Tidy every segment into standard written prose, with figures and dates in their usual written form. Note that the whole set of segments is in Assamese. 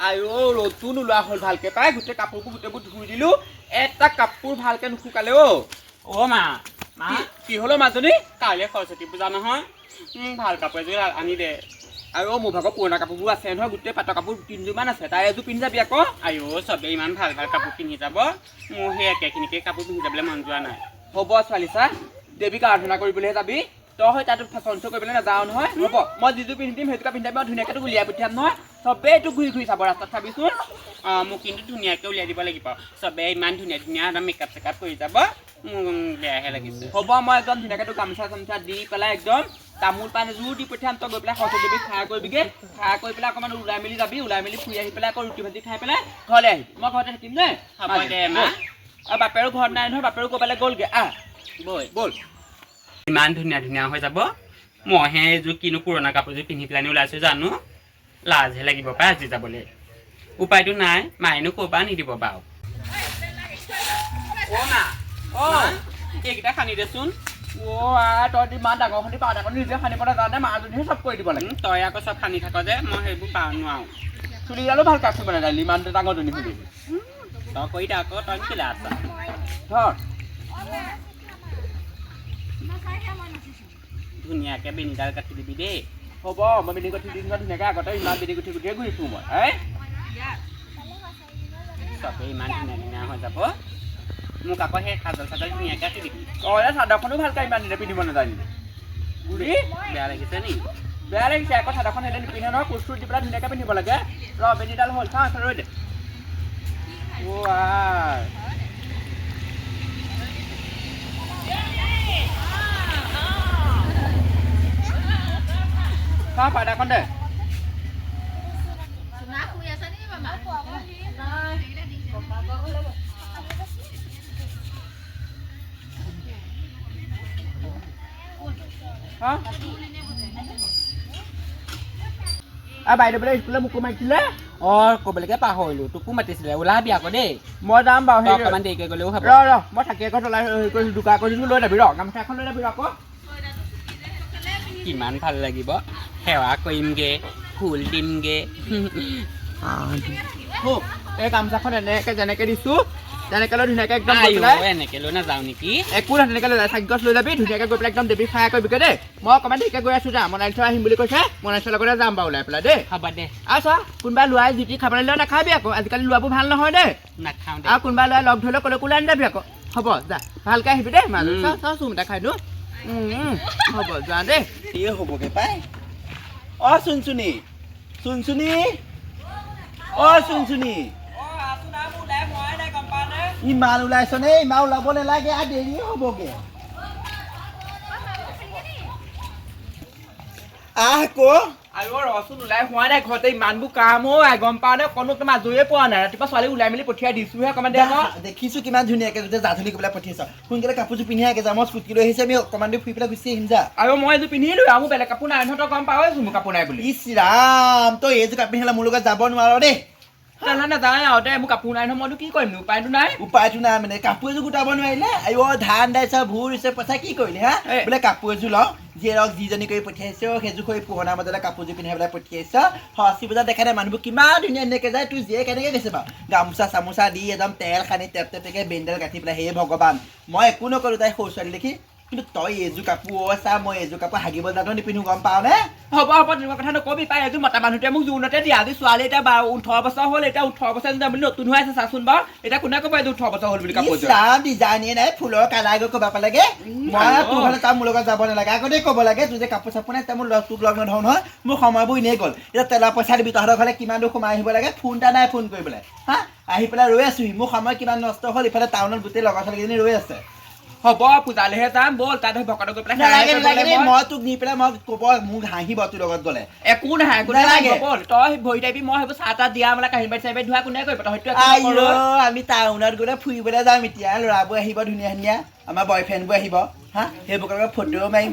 আইও ৰ'দটো নোলোৱা হ'ল ভালকে পাই গোটেই কাপোৰবোৰ গোটেইবোৰ ধুই দিলো এটা কাপোৰ ভালকে নুশুকালে অ মা কি হলো মাজনী কাইলৈ সৰস্বতী পূজা নহয় ভাল কাপোৰ এযোৰ আনি দে আৰু মোৰ ভাগৰ পুৰণা কাপোৰবোৰ আছে নহয় গোটেই পাটৰ কাপোৰ 3যোৰমান আছে তাই এযোৰ পিন্ধি যাবি আকৌ আইও চবেই ইমান ভাল ভাল কাপোৰ পিন্ধি যাব মোৰ সেই একেখিনিকে কাপোৰ পিন্ধি যাবলৈ মন যোৱা নাই হ'ব ছোৱালী চা দেৱীক আৰাধনা কৰিবলৈহে যাবি তই তাত ফেশ্বন শ্ব' কৰিবলৈ নাযাওঁ নহয় হ'ব মই যিযোৰ পিন্ধি দিম সেইটোকে পিন্ধাবি মই ধুনীয়াকৈ তোক উলিয়াই পঠিয়াম নহয় চবেই তোক ঘূৰি ঘূৰি চাব ৰাস্তাত চাবিচোন মোক কিন্তু ধুনীয়াকৈ উলিয়াই দিব লাগিব চবেই ইমান ধুনীয়া ধুনীয়া একদম মেকআপ চেকআপ কৰি যাব বেয়াহে লাগিছে হ'ব মই একদম ধুনীয়াকৈ তোক গামোচা চামোচা দি পেলাই একদম তামোল পাণ এযোৰ দি পঠিয়াম তই গৈ পেলাই সৰস্বতী দেৱীক সেৱা কৰিবিগৈ সেৱা কৰি পেলাই অকণমান ওলাই মেলি যাবি ওলাই মেলি ফুৰি আহি পেলাই আকৌ ৰুটি ভাজি খাই পেলাই ঘৰলৈ আহিবি মই ঘৰতে থাকিম দেই হ'ব দে মা আৰু বাপেৰো ঘৰত নাই নহয় বাপেৰো ক'ৰবালৈ গ'লগৈ ব'ল ব'ল ইমান ধুনীয়া ধুনীয়া হৈ যাব মইহে এইযোৰ কিনো পুৰণা কাপোৰযোৰ পিন্ধি পেলাই ওলাইছোঁ জানো লাজহে লাগিব পাই আজি যাবলৈ উপায়টো নাই মায়েনো ক'ৰপৰা নিদিব বাৰু এইকেইটা সানি দেচোন তই ইমান ডাঙৰখনি পাওঁ ডাঙৰ নিজে সানিব নাজানে মাজনীহে চব কৰি দিব লাগে তই আকৌ চব সানি থাক যে মই সেইবোৰ পাওঁ নোৱাৰো চুলিডালো ভালকৈ আছোঁ মানে ইমান ডাঙৰজনী সুধি তই কৰি থাক আকৌ তই কি লাজ ধৰ ধুনীয়াকৈ বেনিডাল কাটি দিবি দেই হ'ব মই বেনি গুঠি দিম ধুনীয়াকৈ আগতে ইমান বেনি গুঠি গুঠিয়ে ঘূৰি ফুৰোঁ মই চবেই ইমান ধুনীয়া ধুনীয়া হৈ যাব মোক আকৌ সেই চাদৰ চাদৰ ধুনীয়াকৈ কাটি দিবি চাদৰখনো ভালকৈ ইমান দিনে পিন্ধিব নাজানিলি ঘূৰি বেয়া লাগিছে নি বেয়া লাগিছে আকৌ চাদৰখন হেলে নিপিন্ধে নহয় কোচ চুচ দি পেলাই ধুনীয়াকৈ পিন্ধিব লাগে বেনিডাল হ'ল চাওঁ ৰৈ দে চাওঁ পাৰ্দাখন দে বাইদেউ বোলে স্কুলত মোকো মাতিছিলে ক'বলৈকে পাহৰিলোঁ তোকো মাতিছিলে ওলাবি আকৌ দেই মই যাম বাৰু অকণমান দেৰিকৈ গ'লেও হ'ব মই থাকি আকৌ চলাই হেৰি কৰিছোঁ দোকান কৰিছোঁ লৈ যাবি গামোচা এখন লৈ যাবি আকৌ কিমান ভাল লাগিব সেৱা কৰিমগৈ ফুল দিমগৈ এই গামোচাখন এনেকৈ যেনেকৈ দিছোঁ তেনেকৈ লৈ ধুনীয়াকৈ একদম এনেকৈ লৈ নাযাওঁ নেকি একো নাই তেনেকৈ লৈ যায় চাকি গছ লৈ যাবি ধুনীয়াকৈ গৈ পেলাই একদম দেৱীক সেৱা কৰিবিগৈ দেই মই অকণমান দেৰিকৈ গৈ আছোঁ যা মনালিছৰ আহিম বুলি কৈছে মনালিছৰ লগতে যাম বাৰু ওলাই পেলাই দেই হ'ব দে আৰু চা কোনোবা ল'ৰাই জিতি খাবলৈ লৈ নাখাবি আকৌ আজিকালি ল'ৰাবোৰ ভাল নহয় দেই নাখাওঁ আৰু কোনোবা ল'ৰাই লগ ধৰিলে ক'লৈ ক'লৈ আনি যাবি আকৌ হ'ব যা ভালকৈ আহিবি দেই মানুহ চাওঁ চুম এটা খাই দিওঁ হ'ব যোৱা দেই এই হ'বগৈ পাই চুনচুনি চুনচুনি চুনচুনি ইমান ওলাইছ নে ইমান ওলাব নালাগে আৰু দেৰি হ'বগৈ আকৌ আৰু ৰচোন ওলাই হোৱা নাই ঘৰতে ইমানবোৰ কাম গম পাওঁ নে কোনো আজৰিয়ে পোৱা নাই ৰাতিপুৱা ছোৱালী ওলাই মেলি পঠিয়াই দিছোঁহে অকণমান দেখিছোঁ কিমান ধুনীয়াকৈ যদি জাজনী কৰি পেলাই পঠিয়াইছ সোনকালে কাপোৰযোৰ পিন্ধি আগে যা মই স্কুটি লৈ আহিছে আমি অকণমান দেৰি ফুৰি পেলাই গুচি আহিম যা আৰু মই এইযোৰ পিন্ধিলোঁ আৰু মোৰ বেলেগ কাপোৰ নাই নহয় তই গম পাৱইচোন মোৰ কাপোৰ নাই বুলি ইচ ৰাম তই এইযোৰ কাপোৰ পিন্ধিলে মোৰ লগত যাব নোৱাৰ দেই নাযাওঁ আৰু দে মোৰ কাপোৰ নাই নহয় মইতো কি কৰিম উপায়টো নাই মানে কাপোৰ এযোৰ গোটাব নোৱাৰিলে ধান দাইছ ভুৰ হৈছে পইচা কি কৰিলে হা বোলে কাপোৰ এযোৰ লওঁ যিয়ে যিজনী কৰি পঠিয়াইছ সেইযোৰ কৰি পুৰণা মজলে কাপোৰযোৰ পিন্ধাই পেলাই পঠিয়াইছ সৰস্বতী পূজাত দেখা নাই মানুহবোৰ কিমান ধুনীয়া ধুনীয়াকৈ যায় তোৰ জীয়ে কেনেকৈ গৈছে বাৰু গামোচা চামোচা দি একদম তেল সানি টেপ টেপকৈ বেণ্ডেল গাঁঠি পেলাই হে ভগৱান মই একো নকৰোঁ তাই সৰু ছোৱালী দেখি কিন্তু তই এইযোৰ কাপোৰ চা মই এইযোৰ কাপোৰ হাগিব জানো নিপিন্ধো গম পাওঁ নে হ'ব তেনেকুৱা কথা নকবি পাই এইযোৰ মতা মানুহটোৱে মোক জোৰণতে দিয়া আজি ছোৱালী এতিয়া 18 বছৰ হ'ল এতিয়া 18 বছৰ যাম বুলি নতুন হৈ আছে চাচোন বাৰু এতিয়া কোনে ক'ব এইযোৰ 18 বছৰ হ'ল বুলি কাপোৰযোৰ ডিজাইনে নাই ফুলৰ কালাৰ গৈ ক'ব পালেগে মই তোৰ হ'লে তাৰ মোৰ লগত যাব নালাগে আগতে ক'ব লাগে তোৰ যে কাপোৰ চাপোৰ নাই মোৰ তোক লগ নধৰো নহয় মোৰ সময়বোৰ এনেই গ'ল এতিয়া তেলৰ পইচা দিবি তহঁতৰ ঘৰলৈ কিমান দূৰ সোমাই আহিব লাগে ফোন এটা নাই ফোন কৰিবলৈ হা আহি পেলাই ৰৈ আছোহি মোৰ সময় কিমান নষ্ট হ'ল ইফালে টাউনত গোটেই লগৰ ছোৱালীকেইজনী ৰৈ আছে হ'ব পূজালৈহে যাম ব'ল তাত ভকতক গৈ পেলাই মই তোক নি পেলাই মই ক'ব মোক হাঁহিব তোৰ লগত গ'লে একো নাহে ব'ল তই ভৰি থাকিবি মই সেইবোৰ চাহ তাহ দিয়া মেলা কাঁহী বাতি চাহি ধোৱা কোনে কৰিব তই আমি টাউনত গ'লে ফুৰিবলৈ যাম এতিয়া ল'ৰাবোৰ আহিব ধুনীয়া ধুনীয়া আমাৰ বয়ফ্ৰেণ্ডবোৰ আহিব হা সেইবোৰৰ ফটো মাৰিম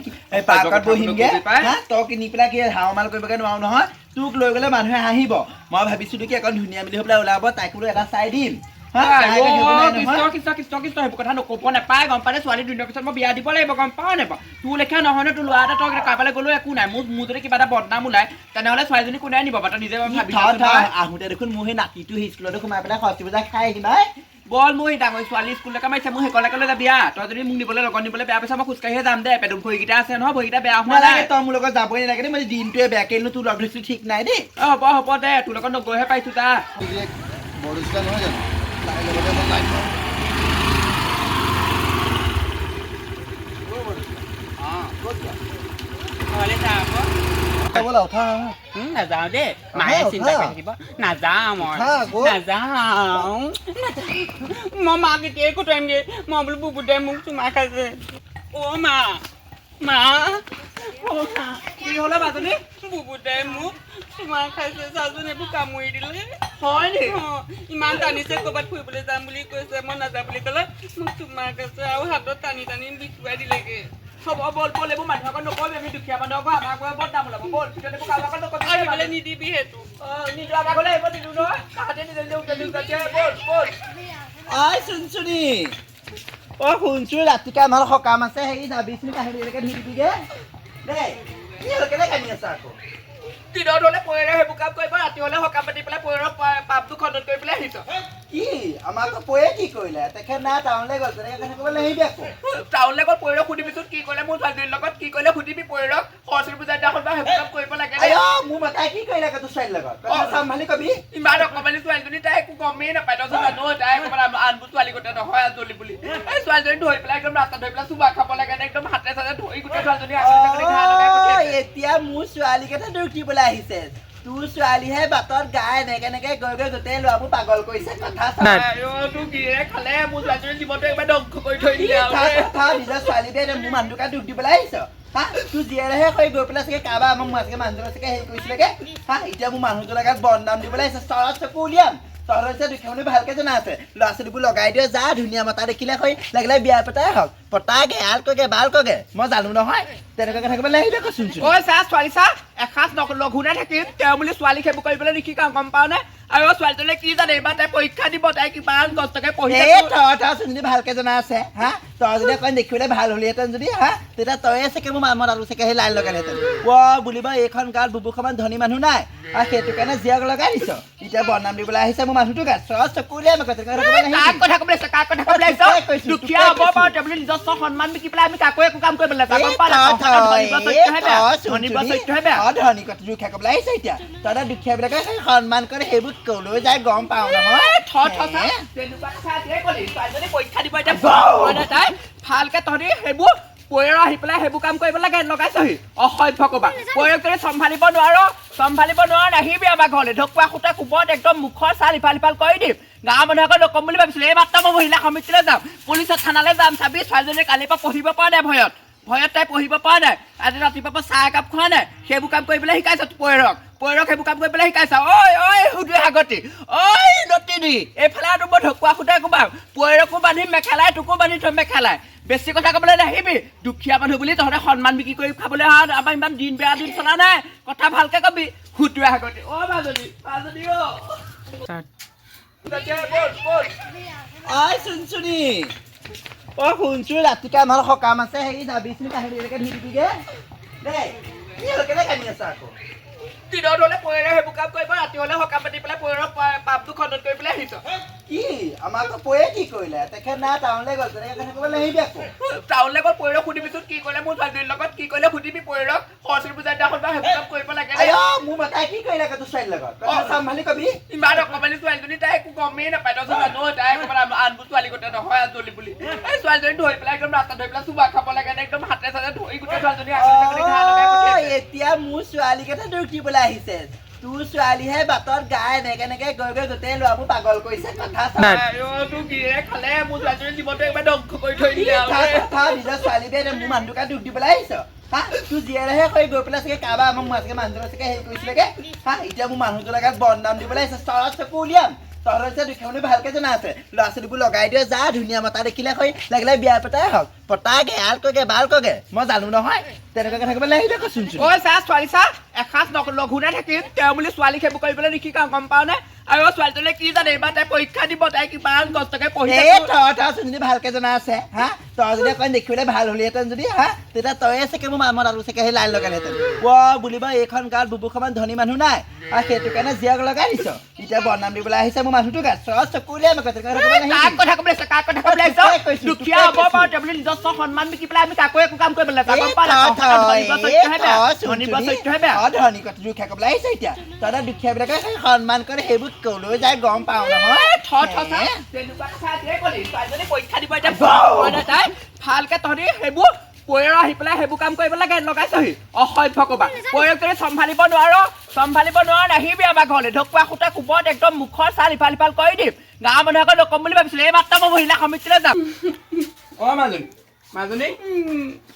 পাৰ্কত বহিমগৈ হা তই কিনি পেলাই কি হাওমাল কৰিবগৈ নোৱাৰো নহয় তোক লৈ গ'লে মানুহে হাঁহিব মই ভাবিছিলোঁ কি অকণ ধুনীয়া মিলি হৈ পেলাই ওলাব তাইকো এটা চাই দিম সেইবোৰ কথা নকব নাপায় গম পালে ছোৱালী দুদিনৰ পিছত মই বিয়া দিব লাগিব গম পাওঁ নাপাওঁ তোৰ লেখীয়া নহয় ন তোৰ ল'ৰা এটা তই কাৰোবালৈ গ'লেও একো নাই মোৰ যদি কিবা এটা বদনাম ওলাই তেনেহ'লে ছোৱালীজনী কোনে নিব বাৰু তই নিজে ভাবি আহোঁতে দেখোন মোৰ সেই নাতিটো সেই স্কুলতে সোমাই পেলাই সৰস্বতী পূজা খাই আহিবা বল মোৰ ডাঙৰ ছোৱালী স্কুললৈকে মাৰিছে মোৰ সেইকলৈকে লৈ যাবি তই যদি মোক নিবলৈ লগত নিবলৈ বেয়া পাইছ মই খোজকাঢ়িয়ে যাম দে পেটত ভৰিকেইটা আছে নহয় ভৰিকেইটা বেয়া হোৱা নাই তই মোৰ লগত যাবই নালাগে দেই মই দিনটোৱে বেয়া কৰিলোঁ তোৰ লগ ধৰিছোঁ ঠিক নাই দেই হ'ব দে তোৰ লগত নগৈহে পাইছোঁ তা বৰদুচিতা নহয় জানো তাইৰ লগতে মই লাইন পাওঁ ব'লা উঠা নাযাওঁ দেই মায়ে চিন্তা কৰি থাকিব নাযাওঁ মই নাযাওঁ মই মাক এতিয়াই কুটাইমগে মই বোলো বুবুদাই মোক চুমা খাইছে অ' মা কি হ'লে মাজনী বুবুদাই মোক চুমা খাইছে চাচোন এইবোৰ কামুৰি দিলে হয় নি ইমান টানিছে ক'ৰবাত ফুৰিবলৈ যাম বুলি কৈছে মই নাযাওঁ বুলি ক'লে মোক চুমা খাইছে আৰু হাতত টানি বিষুৱাই দিলেগে হ'ব বল এইবোৰ মানুহ আগত নকবি আমি দুখীয়া মানুহ আকৌ আমাৰ ঘৰত বৰ দাম ওলাব বল পিছত এইবোৰ কাৰোবাৰ আগত নকবি আহিবলৈ নিদিবি সেইটো নিদিওঁ আমাৰ ঘৰলৈ আহিব নিদিওঁ নহয় তাহাঁতে নিজে বল চুনচুনি শুনছোঁ ৰাতিকে আমাৰ সকাম আছে হেৰি যাবিচোন কাহিনীলৈকে ধুই দিবিগে দেই কেলে কান্দি আছা আকৌ দিনত হ'লে পৰিয়ালে সেইবোৰ কাম কৰিব ৰাতি হ'লে সকাম পাতি পেলাই পৰিয়ালৰ পাপটো খণ্ডন কৰি পেলাই আহিছ কি আমাৰ আকৌ পয়ে কি কৰিলে তেখেত নাই টাউনলৈ গ'ল তেনেকৈ কথা ক'বলৈ আহিবি আকৌ টাউনলৈ গ'ল পৰিয়ালক সুধিবিচোন কি কৰিলে মোৰ ছোৱালীজনীৰ লগত কি কৰিলে সুধিবি পৰিয়ালক সৰস্বতী পূজাৰ দিনাখন বা সেইবোৰ কাম কৰিব লাগে মোৰ মাতাই কি কৰিলে আকৌ তোৰ ছোৱালীৰ লগত চম্ভালি কবি ইমান অকমানি ছোৱালীজনী তাই একো গমেই নাপায় তই জানো তাই অকমান আনবোৰ ছোৱালী গোটেই নহয় আজলি বুলি এই ছোৱালীজনী ধৰি পেলাই একদম ৰাস্তা ধৰি পেলাই চুমা খাব লাগে একদম হাতে চাতে ধৰি গোটেই ছোৱালীজনী এতিয়া মোৰ ছোৱালীকেইটা দুখ দিবলৈ আহিছে তোৰ ছোৱালীহে বাটত গাই এনেকে গৈ গোটেই ল'ৰাবোৰ পাগল কৰিছে কথা তোৰ গিৰে খালে মোৰ ছোৱালীজনীৰ জীৱনটো একবাৰ ধ্বংস কৰি থৈ দিলে নিজৰ ছোৱালীটোৱে মোৰ মানুহটোকে দুখ দিবলৈ আহিছ তোৰ জীয়েৰেহে হৈ গৈ পেলাই চাগে কাৰোবাৰ আমাৰ মানুহজনে চাগে হেৰি কৰিছিলেগে এতিয়া মোৰ মানুহজনৰ গাত বদনাম দিবলৈ আহিছে চৰত চকু উলিয়াম তহঁতৰ হৈছে দুখীয়া মানুহ ভালকে জনা আছে ল'ৰা ছোৱালীবোৰ লগাই দিয়ে যা ধুনীয়া মতা দেখিলে হৈ লাগিলে বিয়া পতাই হওক পতাগে আল কগে বাল কগে মই জানো নহয় তেনেকুৱাকে থাকিবলৈ আহিলে কৈছোন ঐ চা ছোৱালী চা এসাঁজ লঘু নাথাকিম তেওঁ বুলি ছোৱালী সেইবোৰ কৰিবলৈ নিশিকাওঁ গম পাওঁ নে আৰু ছোৱালীজনীয়ে কি জানে এইবাৰ তাই পৰীক্ষা দিব তাই কিমান কষ্টকে পঢ়ি যদি ভালকে জনা আছে তই যদি অকণ দেখিবলৈ ভাল হলিহেঁতেন যদি তেতিয়া তয়ে চাগে মোৰ মামত আৰু চাগে সেই লাইন লগালেহেঁতেন বুলিব এইখন গাঁৱত বুবু সমান ধনী মানুহ নাই আৰু সেইটো কাৰণে জীয়ক লগাই দিছ এতিয়া বদনাম দিবলৈ আহিছে মোৰ মানুহটো গাত চকু উলিয়াই দুখীয়া হ'ব পাৰো তেওঁ বুলি নিজস্ব সন্মান বিকি পেলাই আমি কাকো একো কাম কৰিবলৈ ধনী কথা দুখীয়া ক'বলৈ আহিছে এতিয়া তহঁতৰ দুখীয়াবিলাকে সন্মান কৰে সেইবোৰ কলৈ যায় গম পাওঁ নহয় পৰীক্ষা দিব এতিয়া তাই ভালকে তহঁতি সেইবোৰ পৰিয়াল আহি পেলাই সেইবোৰ কাম কৰিব লাগে লগাইছহি অসভ্য ক'বা পৰিয়াল যদি চম্ভালিব নোৱাৰ নাহিবি আমাৰ ঘৰলৈ ঢকুৱা খুটা কোবত একদম মুখৰ ছাল ইফাল কৰি দিম গাঁৱৰ মানুহ আকৌ নকম বুলি ভাবিছিলো এই মাত্ৰ মই মহিলা সমিতিলৈ যাম পুলিচৰ থানালৈ যাম চাবি ছোৱালীজনীয়ে কালিৰ পৰা পঢ়িব পৰা নাই ভয়ত তাই পঢ়িব পৰা নাই আজি ৰাতিপুৱাৰ পৰা চাহ একাপ খোৱা নাই সেইবোৰ কাম কৰিবলৈ শিকাইছ পৰিয়ালক সেইবোৰ কাম কৰিবলৈ শিকাইছা ঐ সুধুৱে আগতে ঐ লতিনি এইফালে আৰু মই ঢকুৱা খুটাই কোবাম পৰিয়ালকো বান্ধিম মেখেলাই তোকো বান্ধি থম মেখেলাই বেছি কথা ক'বলৈ নাহিবি দুখীয়া মানুহ বুলি তহঁতে সন্মান বিক্ৰী কৰি খাবলৈ আমাৰ ইমান দিন বেয়া দিন চলা নাই কথা ভালকে কবি সুধুৱে আগতে মাজনী চুনচুনি শুনছোঁ ৰাতিকে আমাৰ সকাম আছে হেৰি যাবিচোন কাহিনীলৈকে ধুই দিবিগে দেই কেলে কান্দি আছা আকৌ দিনত হ'লে পৰিয়ালে সেইবোৰ কাম কৰিব ৰাতি হ'লে সকাম পাতি পেলাই পৰিয়ালৰ পাপটো খণ্ডন কৰি পেলাই আহিছ কি আমাৰ আকৌ পয়ে কি কৰিলে তেখেত নাই টাউনলৈ গ'ল তেনেকৈ কথা ক'বলৈ আহিবি আকৌ টাউনলৈ গ'ল পৰিয়ালক সুধিবিচোন কি কৰিলে মোৰ ছোৱালীজনীৰ লগত কি কৰিলে সুধিবি পৰিয়ালক সৰস্বতী পূজাৰ দিনাখন বা সেইবোৰ কাম কৰিব লাগে মোৰ মাতাই কি কৰিলে আকৌ তোৰ ছোৱালীৰ লগত চম্ভালি কবি ইমান অকমানি ছোৱালীজনী তাই একো গমেই নাপায় তই জানো তাই অকমান আনবোৰ ছোৱালী গোটেই নহয় আজলি বুলি এই ছোৱালীজনী ধৰি পেলাই একদম ৰাস্তা ধৰি পেলাই চুমা খাব লাগে একদম হাতে চাতে ধৰি গোটেই ছোৱালীজনী এতিয়া মোৰ ছোৱালীকেইটা দুখ দিবলৈ আহিছে তোৰ ছোৱালীহে বাটত গাই এনেকে গৈ গোটেই ল'ৰাবোৰ পাগল কৰিছে কথা তোৰ গিৰে খালে মোৰ ছোৱালীজনীৰ জীৱনটো একবাৰ ধ্বংস কৰি থৈ দিলে নিজৰ ছোৱালীটোৱে মোৰ মানুহটোকে দুখ দিবলৈ আহিছ তোৰ জীয়েৰেহে হৈ গৈ পেলাই চাগে কাৰোবাৰ আমাৰ মানুহজনে চাগে হেৰি কৰিছিলেগে এতিয়া মোৰ মানুহজনৰ গাত বদনাম দিবলৈ আহিছে চৰত চকু উলিয়াম তহঁতৰ হৈছে দুখীয়া মানুহ ভালকে জনা আছে ল'ৰা ছোৱালীবোৰ লগাই দিয়ে যা ধুনীয়া মতা দেখিলে হৈ লাগিলে বিয়া পতাই হওক পতাকে আলকগে বালকগে মই জানো নহয় তেনেকুৱাকে থাকিব লাগিব কচোন ঐ চা ছোৱালী চা এসাঁজ লঘোনে থাকিম তেওঁ বুলি ছোৱালীক সেইবোৰ কৰিবলৈ নিশিকাওঁ গম পাওঁ নে আৰু ছোৱালীজনীয়ে কি জানে এইবাৰ তাই পৰীক্ষা দিব তাই কিমান কষ্টকে পঢ়ি এই তই যদি ভালকে জনা আছে হা তই যদি অকণ দেখিবলৈ ভাল হলিহেঁতেন যদি হা তেতিয়া তয়ে চাগে মোৰ মামত আৰু চাগে সেই লাইন লগালেহেঁতেন বুলিব এইখন গাঁৱত বুবু সমান ধনী মানুহ নাই আৰু সেইটো কাৰণে জীয়াক লগাই দিছ এতিয়া বদনাম দিবলৈ আহিছে মোৰ মানুহটো গাত চকুলীয়া কাক কথা ক'বলৈ আহিছ কাক কথা ক'বলৈ আহিছ দুখীয়া হ'ব পাৰো তেওঁ বুলি নিজস্ব সন্মান বিকি পেলাই আমি কাকো একো কাম কৰিব নালাগে গম পালা ধনী কথা দুখীয়া ক'বলৈ আহিছে এতিয়া তই দুখীয়াবিলাকে সন্মান কৰে সেইবোৰ কলৈ যায় গম পাওঁ নহয় পৰীক্ষা দিব এতিয়া তাই ভালকে তহঁতি সেইবোৰ পয়েৰ আহি পেলাই সেইবোৰ কাম কৰিব লাগে লগাইছহি অসভ্য ক'বা পয়েৰক যদি চম্ভালিব নোৱাৰ নাহিবি আমাৰ ঘৰলৈ ঢকুৱা খুটা কোবত একদম মুখৰ ছাল ইফাল সিফাল কৰি দিম গাঁৱৰ মানুহে আকৌ নকম বুলি ভাবিছিলো এই মাত্ৰ মই মহিলা সমিতিলৈ যাম মাজনী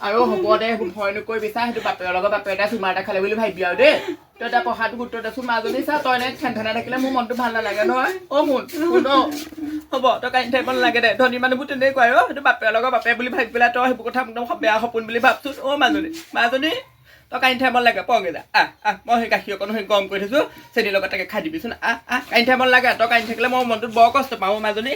আৰু হ'ব দে ভয় নকৰিবি চা সেইটো বাপেৰৰ লগত বাপেৰ এটা চুমা এটা খালে বুলি ভাবিবি আৰু দেই তই এটা পঢ়াটো গুৰুত্ব দেচোন মাজনী চা তই এনে খেনখেনা থাকিলে মোৰ মনটো ভাল নালাগে নহয় শুন হ'ব তই কান্দি থাকিব নালাগে দে ধনী মানুহবোৰ তেনেকুৱাই সেইটো বাপেৰৰ লগত বাপে বুলি ভাবি পেলাই তই সেইবোৰ কথা একদম বেয়া সপোন বুলি ভাবচোন মাজনী তই কান্দি থাকিব নালাগে পগে যা মই সেই গাখীৰ অকণ সেই গৰম কৰি থৈছো চেনিৰ লগত তাকে খাই দিবিচোন কান্দি থাকিব নালাগে তই কান্দি থাকিলে মই মনটোত বৰ কষ্ট পাওঁ মাজনী